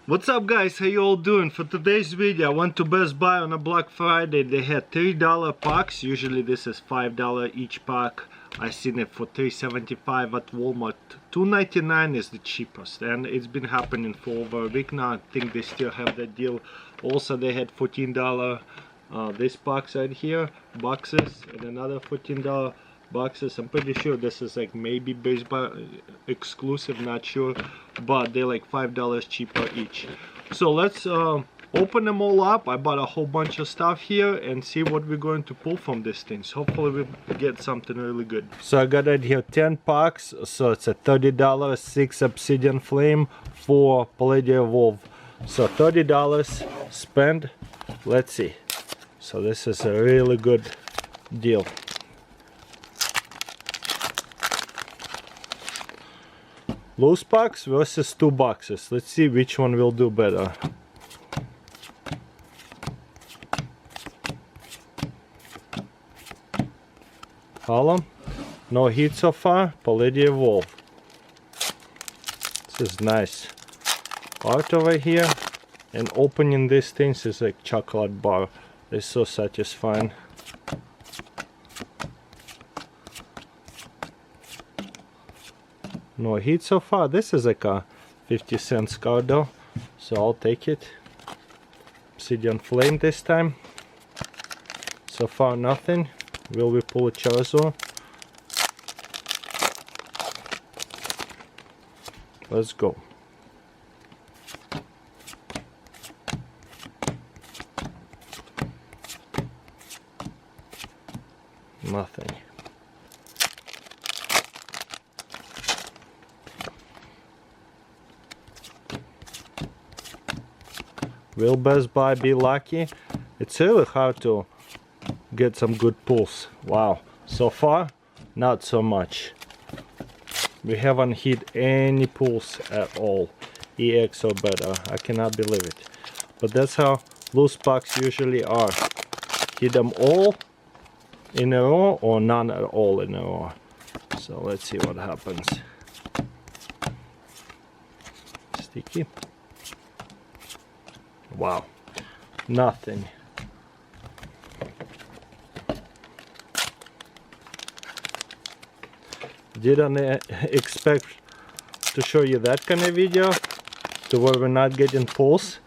What's up guys, how you all doing? For today's video I went to Best Buy on a Black Friday. They had $3 packs. Usually this is $5 each pack. I seen it for $3.75 at Walmart. $2.99 is the cheapest, and it's been happening for over a week now. I think they still have that deal. Also they had $14 this box right here, boxes, and another $14 boxes. I'm pretty sure this is like maybe Best Buy exclusive, not sure, but they're like $5 cheaper each. So let's open them all up. I bought a whole bunch of stuff here and see what we're going to pull from these things. Hopefully we'll get something really good. So I got right here 10 packs, so it's a $30, 6 obsidian flame, 4 palladium evolve. So $30 spent. Let's see. So this is a really good deal. Loose packs versus 2 boxes. Let's see which one will do better. Column. No heat so far. Palladium evolve. This is nice. Art over here. And opening these things is like chocolate bar. It's so satisfying. No heat so far. This is like a 50-cent card though, so I'll take it. Obsidian flame this time. So far nothing. Will we pull a Charizard? Let's go. Nothing. Will Best Buy be lucky? It's really hard to get some good pulls. Wow, so far not so much. We haven't hit any pulls at all, EX or better. I cannot believe it, but that's how loose packs usually are. Hit them all in a row or none at all in a row. So let's see what happens. Sticky. Wow, nothing. Didn't expect to show you that kind of video, to where we're not getting pulls.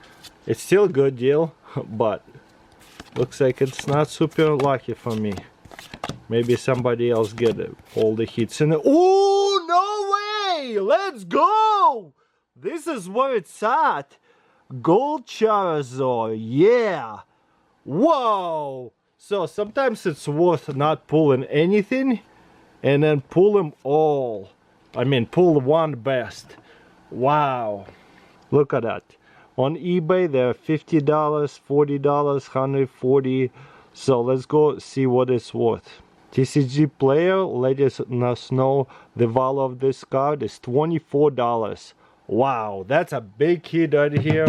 It's still a good deal, but looks like it's not super lucky for me. Maybe somebody else get it, all the hits in it. Oh, no way! Let's go! This is where it's at. Gold Charizard, yeah! Whoa! So sometimes it's worth not pulling anything and then pull them all. I mean, pull one best. Wow! Look at that. On eBay they're $50, $40, $140. So let's go see what it's worth. TCG player let us know the value of this card is $24. Wow, that's a big hit right here.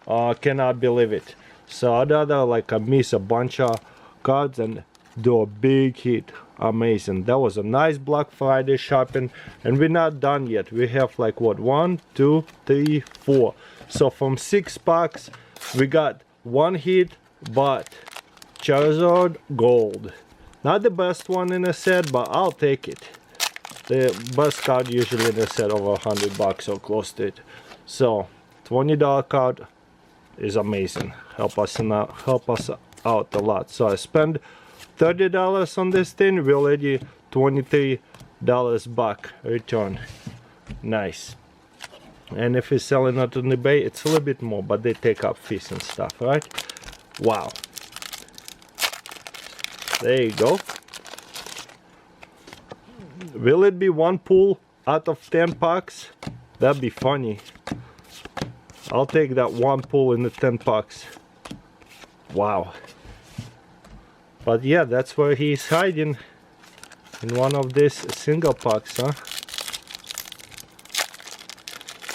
Cannot believe it. So I'd rather like miss a bunch of cards and do a big hit. Amazing. That was a nice Black Friday shopping, and we're not done yet. We have like what, 1, 2, 3, 4. So from 6 packs we got 1 hit, but Charizard gold. Not the best one in a set, but I'll take it. The best card usually in a set over $100 or close to it. So $20 card is amazing. Help us out a lot. So I spent $30 on this thing. We already $23 back return. Nice. And if you're selling it on eBay, it's a little bit more, but they take up fees and stuff, right? Wow. There you go. Will it be 1 pull out of 10 packs? That'd be funny. I'll take that 1 pull in the 10 packs. Wow. But yeah, that's where he's hiding, in one of these single packs, huh?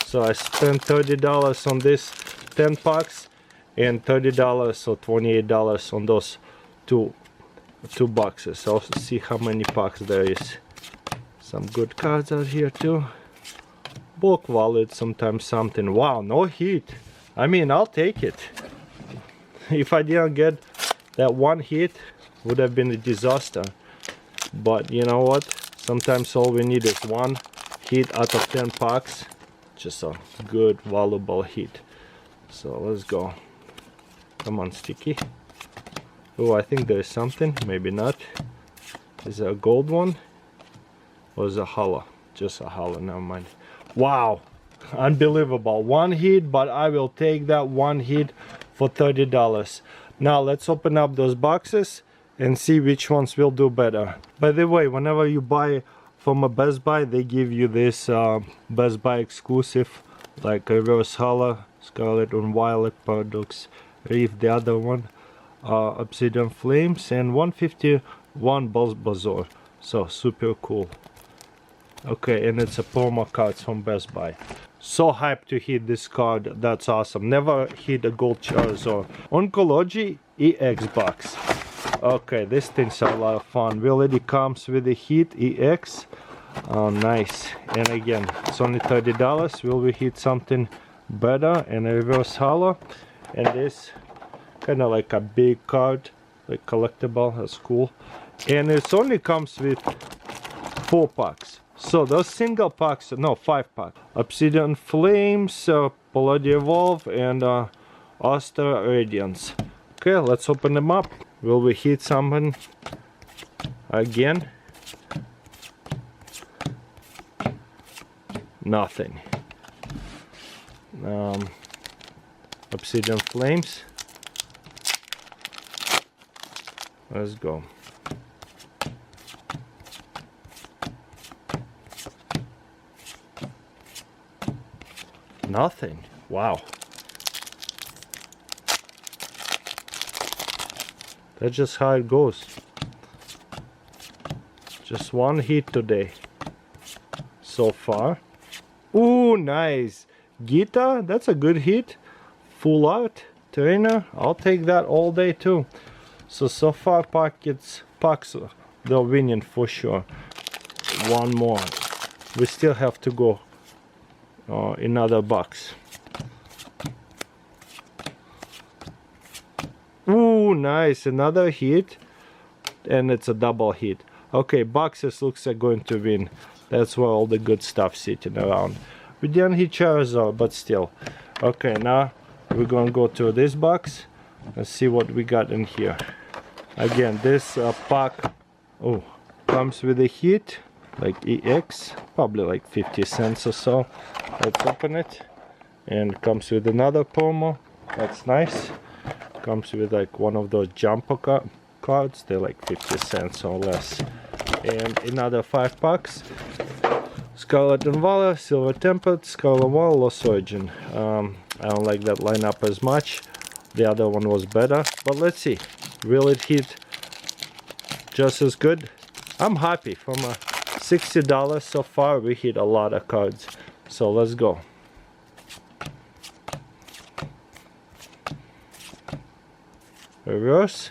So I spent $30 on this 10 packs and $30 or $28 on those two boxes. I'll see how many packs there is. Some good cards out here too. bulk wallet, sometimes something. Wow, no heat. I mean, I'll take it. If I didn't get that one hit, would have been a disaster. But you know what? Sometimes all we need is one hit out of 10 packs. Just a good, valuable hit. So let's go. Come on, sticky. Oh, I think there's something. Maybe not. Is it a gold one? Or is it a hollow? Just a hollow, never mind. Wow, unbelievable. One hit, but I will take that one hit for $30. Now let's open up those boxes and see which ones will do better. By the way, whenever you buy from a Best Buy, they give you this Best Buy exclusive, like a reverse hollow, Scarlet and Violet Paradox Reef, the other one, Obsidian Flames, and 151 Bazaar. So super cool. Okay, and it's a promo cards from Best Buy. So hyped to hit this card. That's awesome. Never hit a gold Charizard. Oncology EX box. Okay, these things are a lot of fun. It already comes with the hit EX. Oh, nice. And again, it's only $30. Will we hit something better? And a reverse hollow. And this kind of like a big card, like collectible. That's cool. And it only comes with 4 packs. So those single packs, no, 5 packs. Obsidian Flames, Palladium Evolve, and Astra Radiance. Okay, let's open them up. Will we hit something again? Nothing. Obsidian Flames. Let's go. Nothing. Wow. That's just how it goes. Just one hit today so far. Ooh, nice. Gita, that's a good hit. Full art trainer, I'll take that all day too. So far packs they're winning for sure. One more. We still have to go another box. Ooh, nice, another hit, and it's a double hit. Okay, boxes looks like going to win. That's where all the good stuff sitting around. We didn't hit Charizard, but still. Okay, now we're gonna go to this box and see what we got in here. Again, this pack comes with a hit, like EX, probably like 50 cents or so. Let's open it. And comes with another promo. That's nice. Comes with like one of those jumper cards. They're like 50 cents or less. And another 5 packs. Scarlet and Violet, Silver Tempered, Scarlet Wall, Lost Origin. I don't like that lineup as much. The other one was better. But let's see. Will it hit just as good? I'm happy. From $60 so far, we hit a lot of cards. So let's go. Reverse.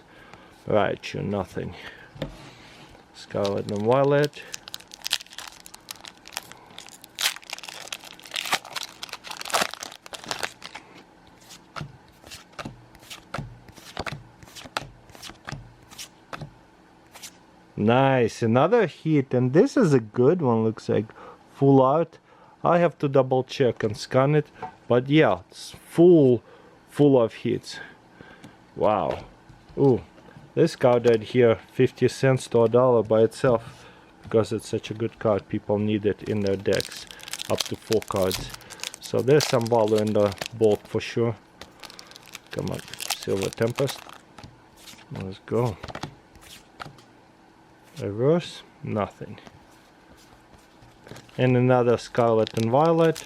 Right, nothing. Scarlet and Violet. Nice, another hit, and this is a good one. Looks like full art. I have to double check and scan it, but yeah, it's full of hits. Wow. Ooh, this card right here, 50 cents to $1 by itself, because it's such a good card. People need it in their decks, up to 4 cards. So there's some value in the bulk for sure. Come on, Silver Tempest. Let's go. Reverse, nothing. And another Scarlet and Violet.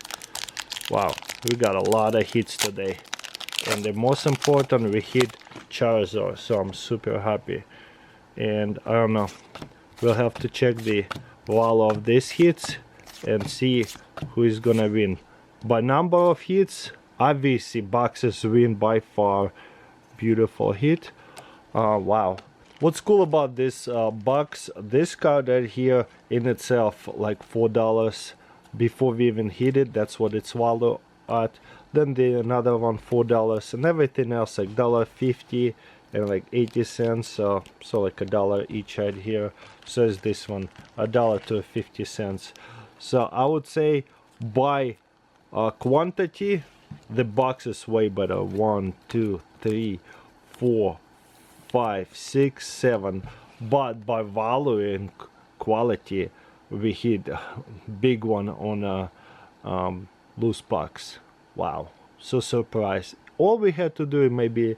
Wow, we got a lot of hits today. And the most important, we hit Charizard, so I'm super happy. And I don't know, we'll have to check the value of these hits and see who is gonna win. By number of hits, obviously boxes win by far. Beautiful hit. Wow. What's cool about this box, this card right here in itself like $4, before we even hit it. That's what it's valued at. Then the another one $4, and everything else like $1.50 and like 80 cents, so like $1 each right here. So is this one $1 to 50 cents. So I would say by quantity, the box is way better. 1, 2, 3, 4, 5, 6, 7. But by value and quality, we hit a big one on a loose box. Wow, so surprised. All we had to do maybe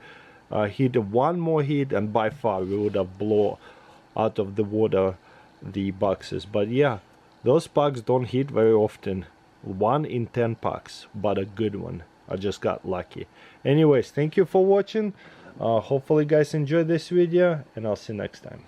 hit one more hit, and by far we would have blown out of the water the boxes. But yeah, those pucks don't hit very often. 1 in 10 pucks, but a good one. I just got lucky. Anyways, thank you for watching. Hopefully guys enjoyed this video, and I'll see you next time.